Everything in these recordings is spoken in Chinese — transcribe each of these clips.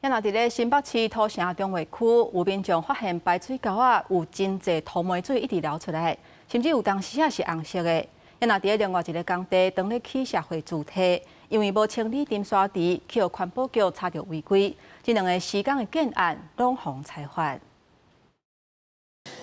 也若伫咧新北市土城中卫区，有民众发现排水沟啊有真侪土霉水一直流出来，甚至有当时啊是红色的。也若伫咧另外一个工地当咧起社会主体，因为无清理沉沙池，去互环保局查到违规，这两个施工的建案拢予裁罚。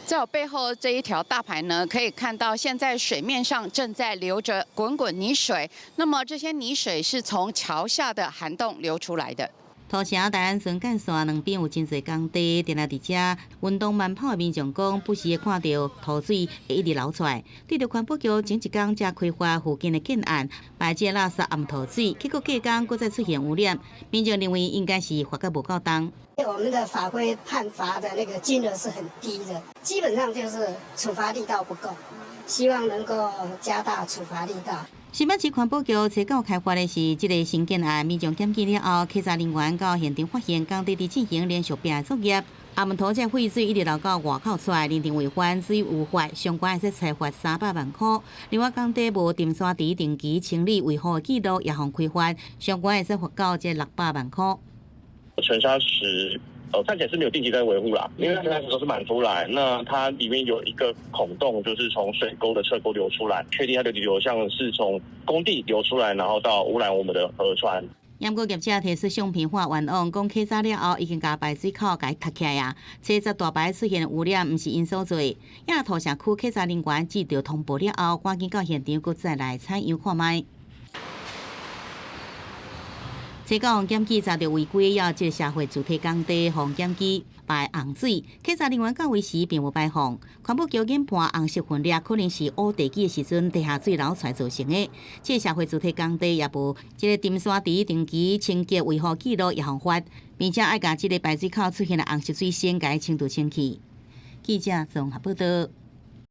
在我背后这一条大牌呢，可以看到现在水面上正在流着滚滚泥水。那么这些泥水是从桥下的涵洞流出来的。土城大安孙干线两边有真侪工地，定来伫遮运动慢跑的民众讲，不时会看到土水会一直流出来。对着环保局前一天才开发附近的建案，排这垃圾暗土水，结果隔天又再出现污染，民众认为应该是罚得不够重。 我们的法规判罚的那个金额是很低的，基本上就是处罚力道不够，希望能够加大处罚力道。新北市环保局初稿开发的是这个新建案，民众检举了后，稽查人员到现场发现工地伫进行连续病的作业，暗门土这废水一直流到外口出来，认定违反只有无法，相关会裁罚300万块。另外，工地无沉沙池定期清理维护的记录也互开罚，相关会使罚到这600万块。 沉沙石，看起来是没有定期在维护啦，因为沉沙石都是满出来，那它里面有一个孔洞，就是从水沟的侧沟流出来，确定它的流向是从工地流出来，然后到污染我们的河川。验过业者提出相片化冤枉，讲起早了后已经把排水口给拆起来啊，车十大排出现污染，毋是因所做。也土城区稽查人员接到通报了后，赶紧到现场，搁再来采样看卖。 初稿检举查到违规，要这社会主体工地互检举排洪水，稽查人员到位时并无排放。环保局研判红色混粒可能是乌地基的时阵地下水流出来造成的。这社会主体工地也无这个沉沙池定期清洁维护记录也互发，并且爱甲这个排水口出现了红色水先甲清除清气。记者综合报道。